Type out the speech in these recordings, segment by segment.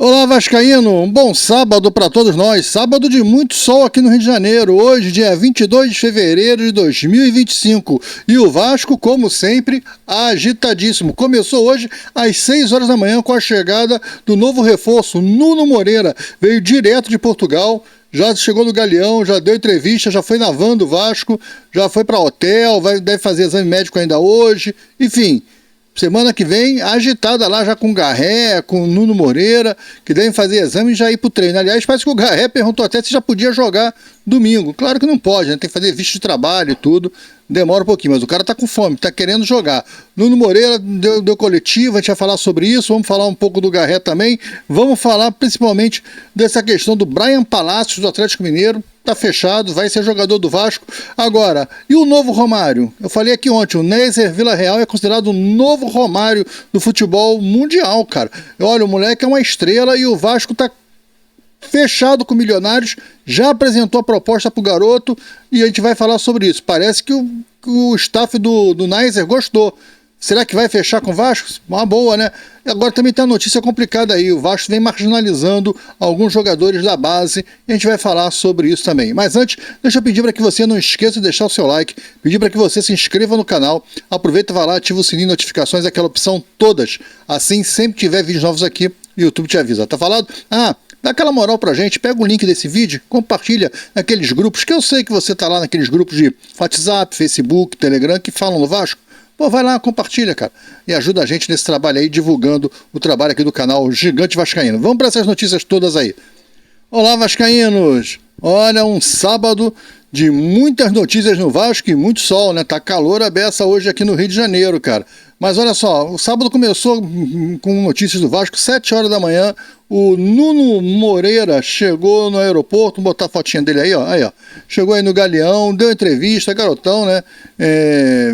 Olá, vascaíno, um bom sábado para todos nós, sábado de muito sol aqui no Rio de Janeiro, hoje dia 22 de fevereiro de 2025, e o Vasco, como sempre, agitadíssimo, começou hoje às 6 horas da manhã com a chegada do novo reforço, Nuno Moreira, veio direto de Portugal, já chegou no Galeão, já deu entrevista, já foi na van do Vasco, já foi para hotel, deve fazer exame médico ainda hoje, enfim. Semana que vem, agitada lá já com o Garré, com o Nuno Moreira, que devem fazer exame e já ir pro treino. Aliás, parece que o Garré perguntou até se já podia jogar domingo. Claro que não pode, né? Tem que fazer visto de trabalho e tudo. Demora um pouquinho, mas o cara tá com fome, tá querendo jogar. Nuno Moreira deu coletiva, a gente vai falar sobre isso, vamos falar um pouco do Garré também. Vamos falar principalmente dessa questão do Bryan Palácios do Atlético Mineiro. Tá fechado, vai ser jogador do Vasco. Agora, e o novo Romário? Eu falei aqui ontem, o Nézer Villarreal é considerado o novo Romário do futebol mundial, cara. Olha, o moleque é uma estrela e o Vasco tá fechado com Milionários, já apresentou a proposta pro garoto e a gente vai falar sobre isso. Parece que o staff do Nézer gostou. Será que vai fechar com o Vasco? Uma boa, né? E agora também tem uma notícia complicada aí. O Vasco vem marginalizando alguns jogadores da base e a gente vai falar sobre isso também. Mas antes, deixa eu pedir para que você não esqueça de deixar o seu like, pedir para que você se inscreva no canal, aproveita, vai lá, ativa o sininho de notificações, aquela opção todas. Assim, sempre que tiver vídeos novos aqui, o YouTube te avisa. Tá falado? Dá aquela moral pra gente, pega o link desse vídeo, compartilha naqueles grupos, que eu sei que você tá lá naqueles grupos de WhatsApp, Facebook, Telegram, que falam no Vasco. Pô, vai lá, compartilha, cara, e ajuda a gente nesse trabalho aí, divulgando o trabalho aqui do canal Gigante Vascaíno. Vamos para essas notícias todas aí. Olá, vascaínos! Olha, um sábado de muitas notícias no Vasco e muito sol, né? Tá calor a beça hoje aqui no Rio de Janeiro, cara. Mas olha só, o sábado começou com notícias do Vasco, 7 horas da manhã, o Nuno Moreira chegou no aeroporto, vou botar a fotinha dele aí, ó. Chegou aí no Galeão, deu entrevista, garotão, né?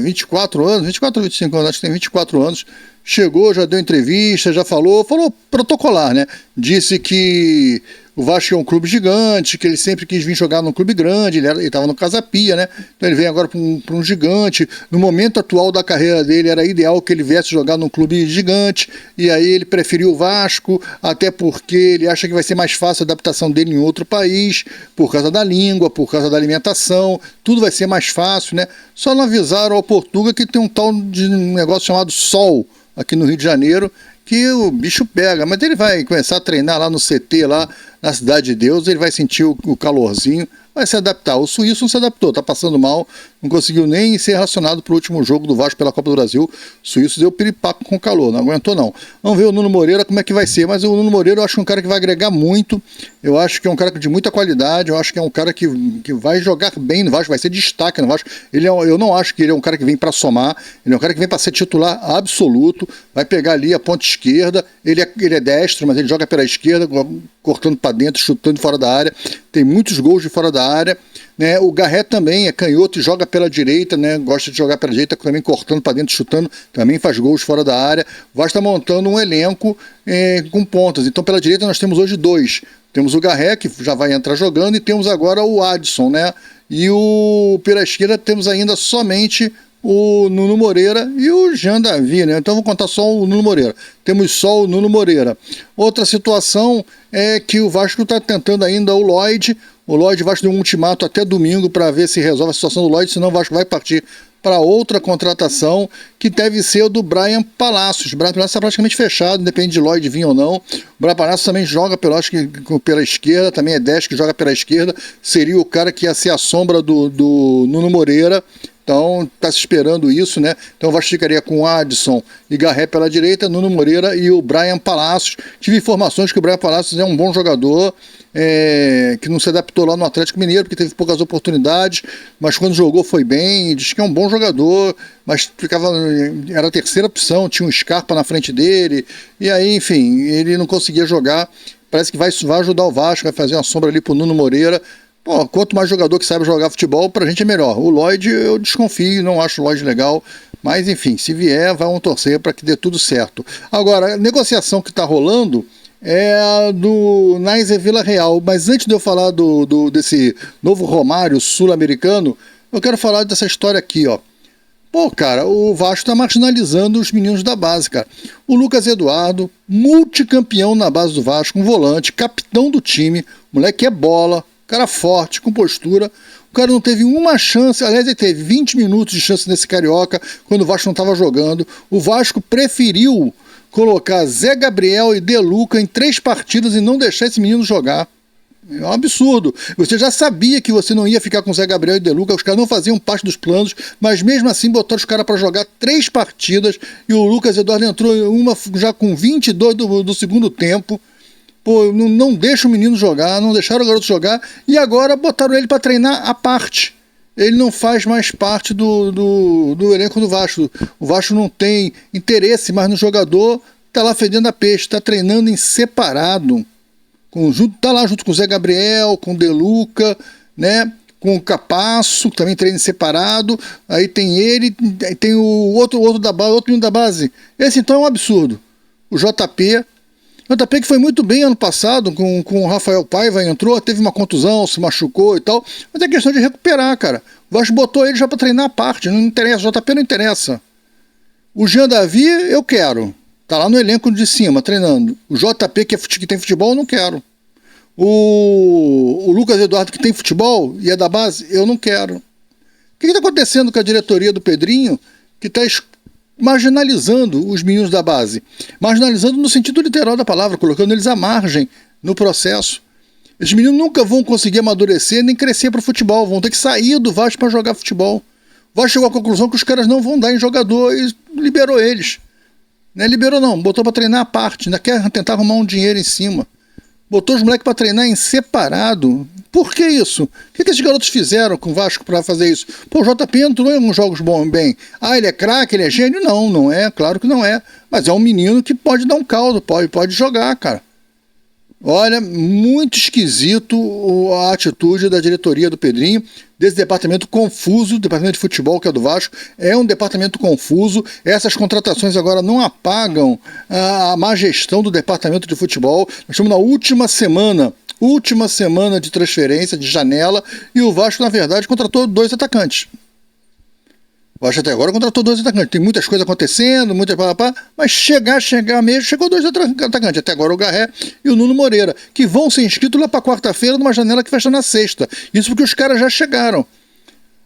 24 anos, 24 ou 25 anos, acho que tem 24 anos. Chegou, já deu entrevista, já falou protocolar, né? Disse que o Vasco é um clube gigante, que ele sempre quis vir jogar num clube grande, ele estava no Casa Pia, né? Então ele vem agora para um gigante. No momento atual da carreira dele, era ideal que ele viesse jogar num clube gigante, e aí ele preferiu o Vasco, até porque ele acha que vai ser mais fácil a adaptação dele em outro país, por causa da língua, por causa da alimentação, tudo vai ser mais fácil, né? Só não avisaram ao Portuga que tem um tal de negócio chamado sol aqui no Rio de Janeiro, que o bicho pega, mas ele vai começar a treinar lá no CT, lá na Cidade de Deus, ele vai sentir o calorzinho, vai se adaptar. O suíço não se adaptou, tá passando mal, não conseguiu nem ser relacionado para o último jogo do Vasco pela Copa do Brasil. O suíço deu piripaco com calor, não aguentou não. Vamos ver o Nuno Moreira como é que vai ser, mas o Nuno Moreira eu acho que é um cara que vai agregar muito, eu acho que é um cara de muita qualidade, eu acho que é um cara que vai jogar bem no Vasco, vai ser destaque no Vasco. Eu não acho que ele é um cara que vem para somar, ele é um cara que vem para ser titular absoluto, vai pegar ali a ponta esquerda, ele é destro, mas ele joga pela esquerda, cortando para dentro, chutando fora da área, tem muitos gols de fora da área, né? O Garré também é canhoto e joga pela direita, né? Gosta de jogar pela direita, também cortando para dentro, chutando, também faz gols fora da área. O Vasco está montando um elenco com pontas, então pela direita nós temos hoje dois, temos o Garré, que já vai entrar jogando, e temos agora o Adson, né? E pela esquerda temos ainda somente o Nuno Moreira e o Jean Davi, né? Então vou contar só o Nuno Moreira. Temos só o Nuno Moreira. Outra situação é que o Vasco está tentando ainda o Lloyd. O Lloyd, Vasco deu um ultimato até domingo para ver se resolve a situação do Lloyd, senão o Vasco vai partir para outra contratação, que deve ser o do Bryan Palácios. O Bryan Palácios está praticamente fechado, independe de Lloyd vir ou não. O Bryan Palácios também joga pela esquerda, também é 10 que joga pela esquerda, seria o cara que ia ser a sombra do Nuno Moreira. Então, está se esperando isso, né? Então, o Vasco ficaria com Adson e Garré pela direita, Nuno Moreira e o Bryan Palácios. Tive informações que o Bryan Palácios é um bom jogador, que não se adaptou lá no Atlético Mineiro, porque teve poucas oportunidades, mas quando jogou foi bem, diz que é um bom jogador, mas era a terceira opção, tinha um Scarpa na frente dele, e aí, enfim, ele não conseguia jogar. Parece que vai ajudar o Vasco, vai fazer uma sombra ali pro Nuno Moreira. Pô, quanto mais jogador que sabe jogar futebol, pra gente é melhor. O Lloyd eu desconfio, não acho o Lloyd legal, mas enfim, se vier, vamos torcer para que dê tudo certo. Agora, a negociação que está rolando é a do Nézer Villarreal, mas antes de eu falar desse novo Romário sul-americano, eu quero falar dessa história aqui, ó. Pô, cara, o Vasco tá marginalizando os meninos da base, cara. O Lucas Eduardo, multicampeão na base do Vasco, um volante, capitão do time, moleque é bola, cara forte, com postura. O cara não teve uma chance, aliás, ele teve 20 minutos de chance nesse Carioca, quando o Vasco não estava jogando. O Vasco preferiu colocar Zé Gabriel e De Luca em 3 partidas e não deixar esse menino jogar. É um absurdo. Você já sabia que você não ia ficar com Zé Gabriel e De Luca, os caras não faziam parte dos planos, mas mesmo assim botaram os caras para jogar 3 partidas e o Lucas Eduardo entrou em uma já com 22 do segundo tempo. Pô, não deixa o menino jogar, não deixaram o garoto jogar e agora botaram ele para treinar à parte. Ele não faz mais parte do elenco do Vasco. O Vasco não tem interesse mais no jogador, tá lá fedendo a peixe, tá treinando em separado. Tá lá junto com o Zé Gabriel, com o De Luca, né? Com o Capasso, que também treina separado. Aí tem ele, tem o outro menino da base. Esse então é um absurdo. O JP que foi muito bem ano passado, com o Rafael Paiva, entrou, teve uma contusão, se machucou e tal. Mas é questão de recuperar, cara. O Vasco botou ele já para treinar a parte, não interessa, o JP não interessa. O Jean Davi, eu quero. Tá lá no elenco de cima, treinando. O JP, que tem futebol, eu não quero. O Lucas Eduardo, que tem futebol e é da base, eu não quero. O que está acontecendo com a diretoria do Pedrinho, que está marginalizando os meninos da base? Marginalizando no sentido literal da palavra, colocando eles à margem no processo. Esses meninos nunca vão conseguir amadurecer nem crescer para o futebol, vão ter que sair do Vasco para jogar futebol. O Vasco chegou à conclusão que os caras não vão dar em jogador e liberou eles. Não é liberou não, botou para treinar a parte, ainda quer tentar arrumar um dinheiro em cima. Botou os moleques para treinar em separado. Por que isso? O que esses garotos fizeram com o Vasco para fazer isso? Pô, o JP entrou em alguns jogos bem. Ah, ele é craque, ele é gênio? Não, não é, claro que não é. Mas é um menino que pode dar um caldo, pode jogar, cara. Olha, muito esquisito a atitude da diretoria do Pedrinho, desse departamento confuso, departamento de futebol que é do Vasco, é um departamento confuso. Essas contratações agora não apagam a má gestão do departamento de futebol. Nós estamos na última semana de transferência, de janela, e o Vasco, na verdade, contratou 2 atacantes. O Vasco até agora contratou 2 atacantes. Tem muitas coisas acontecendo, mas chegar mesmo, chegou 2 atacantes. Até agora o Garré e o Nuno Moreira, que vão ser inscritos lá para quarta-feira numa janela que fecha na sexta. Isso porque os caras já chegaram.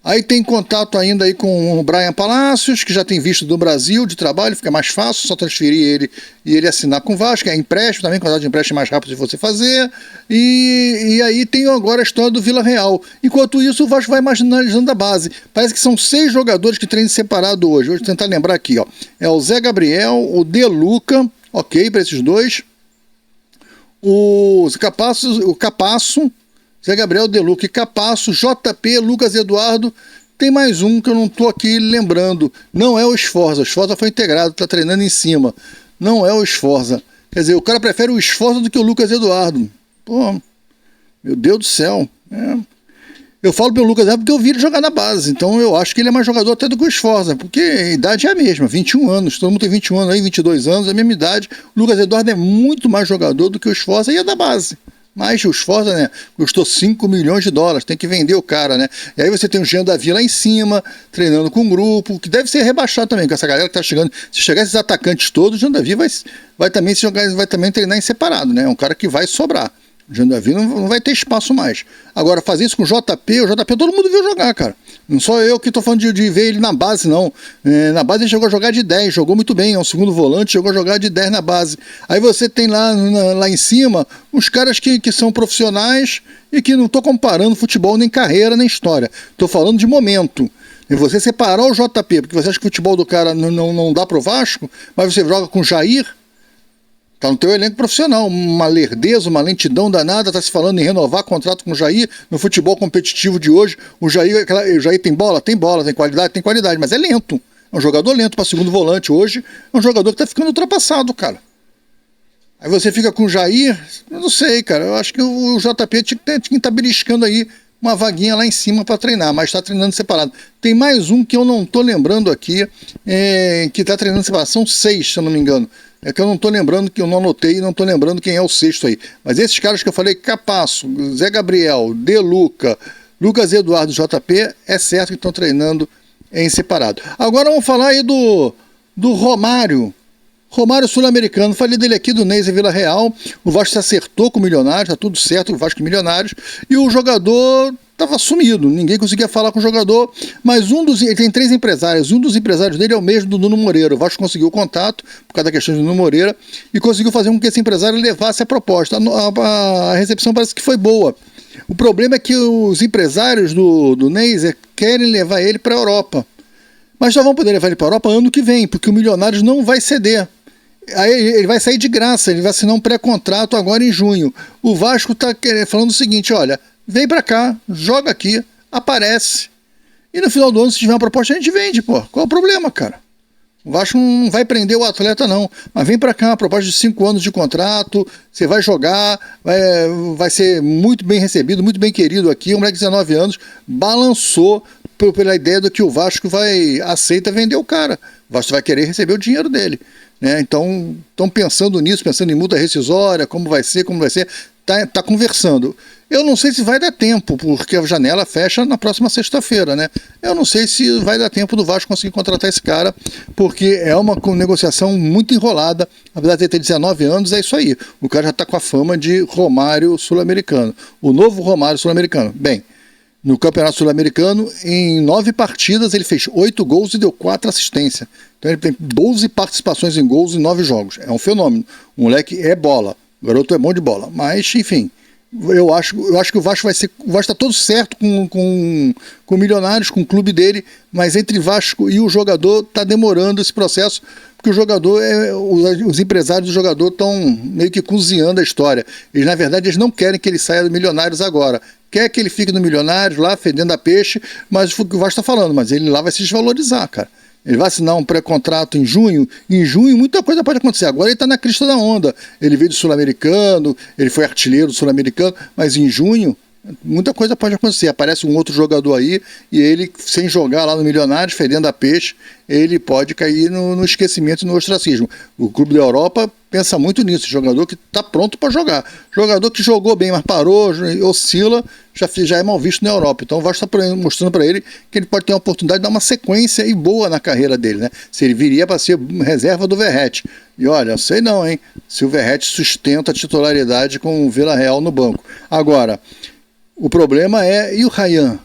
Aí tem contato ainda aí com o Brian Palacios, que já tem visto do Brasil de trabalho, fica mais fácil, só transferir ele e ele assinar com o Vasco, é empréstimo também, contrato de empréstimo mais rápido de você fazer, e aí tem agora a história do Vila Real. Enquanto isso, o Vasco vai marginalizando a base. Parece que são 6 jogadores que treinam separado hoje. Vou tentar lembrar aqui, ó. É o Zé Gabriel, o De Luca, ok, para esses 2, o Capasso, Zé Gabriel, De Luca e Capasso, JP, Lucas Eduardo. Tem mais um que eu não estou aqui lembrando. Não é o Esforza. O Esforza foi integrado, está treinando em cima. Não é o Esforza. Quer dizer, o cara prefere o Esforza do que o Lucas Eduardo. Pô, meu Deus do céu. Eu falo pelo Lucas Eduardo porque eu vi ele jogar na base. Então eu acho que ele é mais jogador até do que o Esforza. Porque a idade é a mesma, 21 anos. Todo mundo tem 21 anos aí, 22 anos, é a mesma idade. O Lucas Eduardo é muito mais jogador do que o Esforza e é da base. Mas o Esforza, né, custou 5 milhões de dólares, tem que vender o cara, né? E aí você tem o Jean Davi lá em cima, treinando com um grupo, que deve ser rebaixado também, com essa galera que tá chegando. Se chegar esses atacantes todos, o Jean Davi vai também treinar em separado, né? É um cara que vai sobrar. O Jean Davi não vai ter espaço mais. Agora, fazer isso com o JP todo mundo viu jogar, cara. Não só eu que tô falando de ver ele na base, não. Na base ele chegou a jogar de 10, jogou muito bem, é um segundo volante, chegou a jogar de 10 na base. Aí você tem lá em cima os caras que são profissionais e que não tô comparando futebol, nem carreira, nem história. Tô falando de momento. E você separar o JP, porque você acha que o futebol do cara não dá pro Vasco, mas você joga com o Jair. Tá no teu elenco profissional, uma lerdeza, uma lentidão danada, tá se falando em renovar contrato com o Jair, no futebol competitivo de hoje, o Jair tem bola, tem qualidade, mas é lento, é um jogador lento para segundo volante hoje, é um jogador que tá ficando ultrapassado, cara. Aí você fica com o Jair, eu não sei, cara, eu acho que o JP tinha que estar beliscando aí uma vaguinha lá em cima para treinar, mas está treinando separado. Tem mais um que eu não tô lembrando aqui, que tá treinando separado, são 6, se eu não me engano. É que eu não estou lembrando, que eu não anotei e não estou lembrando quem é o 6º aí. Mas esses caras que eu falei, Capasso, Zé Gabriel, De Luca, Lucas Eduardo, JP, é certo que estão treinando em separado. Agora vamos falar aí do Romário. Romário sul-americano, falei dele aqui do Neyza Vila Real. O Vasco se acertou com o Milionários, tá tudo certo, o Vasco e Milionários. E o jogador estava sumido, ninguém conseguia falar com o jogador. Mas ele tem 3 empresários, um dos empresários dele é o mesmo do Nuno Moreira. O Vasco conseguiu o contato, por causa da questão do Nuno Moreira, e conseguiu fazer com que esse empresário levasse a proposta. A recepção parece que foi boa. O problema é que os empresários do Neyza querem levar ele para a Europa. Mas só vão poder levar ele para a Europa ano que vem, porque o Milionários não vai ceder. Aí ele vai sair de graça, ele vai assinar um pré-contrato agora em junho. O Vasco está falando o seguinte, olha, vem para cá, joga aqui, aparece. E no final do ano, se tiver uma proposta, a gente vende, pô. Qual é o problema, cara? O Vasco não vai prender o atleta, não. Mas vem para cá, uma proposta de 5 anos de contrato, você vai jogar, vai ser muito bem recebido, muito bem querido aqui. Um moleque de 19 anos balançou pela ideia de que o Vasco aceita vender o cara. O Vasco vai querer receber o dinheiro dele. Né? Então, estão pensando nisso, pensando em multa rescisória, como vai ser, tá conversando. Eu não sei se vai dar tempo, porque a janela fecha na próxima sexta-feira, né? Eu não sei se vai dar tempo do Vasco conseguir contratar esse cara, porque é uma negociação muito enrolada. Apesar de ele ter 19 anos, é isso aí. O cara já está com a fama de Romário sul-americano. O novo Romário sul-americano. Bem, no Campeonato Sul-Americano, em 9 partidas, ele fez 8 gols e deu 4 assistências. Então ele tem 12 participações em gols em 9 jogos. É um fenômeno. O moleque é bola. O garoto é bom de bola. Mas, enfim, eu acho que o Vasco está todo certo com Milionários, com o clube dele, mas entre Vasco e o jogador está demorando esse processo, porque o jogador, os empresários do jogador estão meio que cozinhando a história. Na verdade, eles não querem que ele saia do Milionários agora. Quer que ele fique no Milionários, lá fedendo a peixe, mas o que o Vasco está falando, mas ele lá vai se desvalorizar, cara. Ele vai assinar um pré-contrato em junho. Em junho, muita coisa pode acontecer. Agora ele está na crista da onda. Ele veio do Sul-Americano, ele foi artilheiro do Sul-Americano, mas em junho, muita coisa pode acontecer. Aparece um outro jogador aí e ele, sem jogar lá no Milionários, fedendo a peixe, ele pode cair no esquecimento e no ostracismo. O clube da Europa pensa muito nisso. Jogador que está pronto para jogar. Jogador que jogou bem, mas parou, oscila, já é mal visto na Europa. Então o Vasco está mostrando para ele que ele pode ter uma oportunidade de dar uma sequência e boa na carreira dele, né? Se ele viria para ser reserva do Verratti. E olha, eu sei não, hein? Se o Verratti sustenta a titularidade com o Vila Real no banco. Agora, o problema e o Ryan?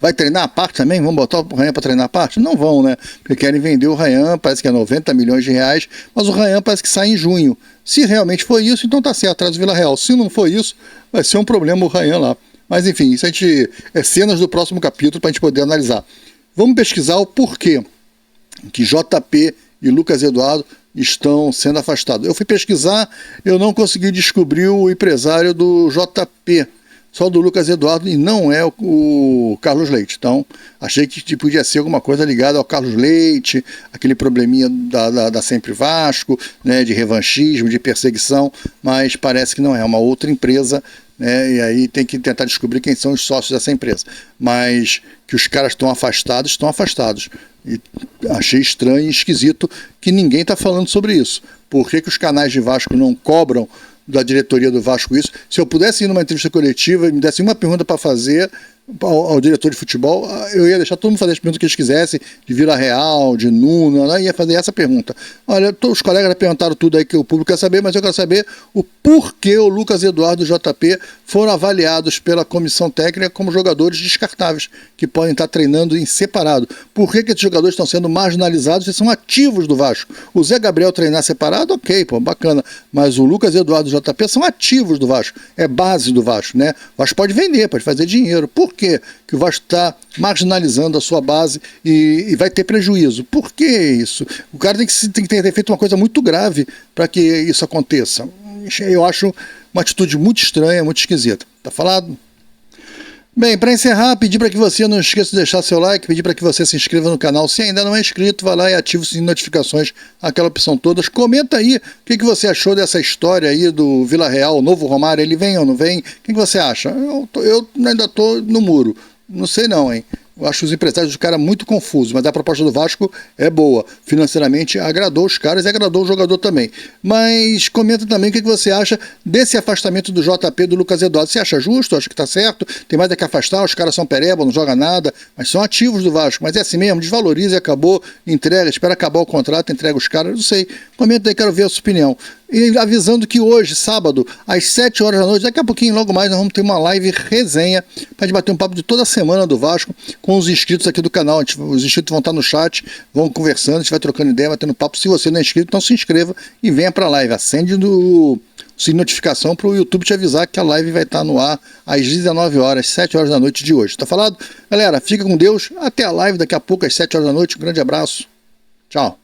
Vai treinar a parte também? Vão botar o Ryan para treinar a parte? Não vão, né? Porque querem vender o Ryan, parece que é 90 milhões de reais, mas o Ryan parece que sai em junho. Se realmente for isso, então tá certo, atrás do Vila Real. Se não for isso, vai ser um problema o Ryan lá. Mas enfim, isso é cenas do próximo capítulo para a gente poder analisar. Vamos pesquisar o porquê que JP e Lucas Eduardo estão sendo afastados. Eu fui pesquisar, eu não consegui descobrir o empresário do JP, só do Lucas Eduardo, e não é o Carlos Leite. Então, achei que podia ser alguma coisa ligada ao Carlos Leite, aquele probleminha da Sempre Vasco, né, de revanchismo, de perseguição, mas parece que não é uma outra empresa, né, e aí tem que tentar descobrir quem são os sócios dessa empresa. Mas que os caras estão afastados, estão afastados. E achei estranho e esquisito que ninguém está falando sobre isso. Por que os canais de Vasco não cobram da diretoria do Vasco isso? Se eu pudesse ir numa entrevista coletiva e me desse uma pergunta para fazer ao diretor de futebol, eu ia deixar todo mundo fazer as perguntas que eles quisessem, de Vila Real, de Nuno, eu ia fazer essa pergunta. Olha, os colegas perguntaram tudo aí que o público quer saber, mas eu quero saber o porquê o Lucas Eduardo e o JP foram avaliados pela comissão técnica como jogadores descartáveis, que podem estar treinando em separado. Por que esses jogadores estão sendo marginalizados e são ativos do Vasco? O Zé Gabriel treinar separado, ok, pô, bacana, mas o Lucas Eduardo e o JP são ativos do Vasco, é base do Vasco, né? O Vasco pode vender, pode fazer dinheiro. Por quê que o Vasco está marginalizando a sua base e vai ter prejuízo? Por que isso? O cara tem que ter feito uma coisa muito grave para que isso aconteça. Eu acho uma atitude muito estranha, muito esquisita. Tá falado? Bem, para encerrar, pedir para que você não esqueça de deixar seu like, pedir para que você se inscreva no canal. Se ainda não é inscrito, vá lá e ative o sininho de notificações, aquela opção todas. Comenta aí o que você achou dessa história aí do Vila Real, o novo Romário, ele vem ou não vem? O que você acha? Eu ainda estou no muro. Não sei não, hein? Eu acho os empresários do cara muito confusos, mas a proposta do Vasco é boa. Financeiramente agradou os caras e agradou o jogador também. Mas comenta também o que você acha desse afastamento do JP do Lucas Eduardo. Você acha justo? Acha que tá certo? Tem mais é que afastar, os caras são pereba, não joga nada, mas são ativos do Vasco. Mas é assim mesmo, desvaloriza e acabou, entrega, espera acabar o contrato, entrega os caras, não sei. Comenta aí, quero ver a sua opinião. E avisando que hoje, sábado, às 7 horas da noite, daqui a pouquinho, logo mais, nós vamos ter uma live resenha para gente bater um papo de toda a semana do Vasco com os inscritos aqui do canal. Os inscritos vão estar no chat, vão conversando, a gente vai trocando ideia, batendo papo. Se você não é inscrito, então se inscreva e venha para a live. Acende o sininho de notificação para o YouTube te avisar que a live vai estar no ar às 19 horas, 7 horas da noite de hoje. Tá falado? Galera, fica com Deus. Até a live daqui a pouco, às 7 horas da noite. Um grande abraço. Tchau.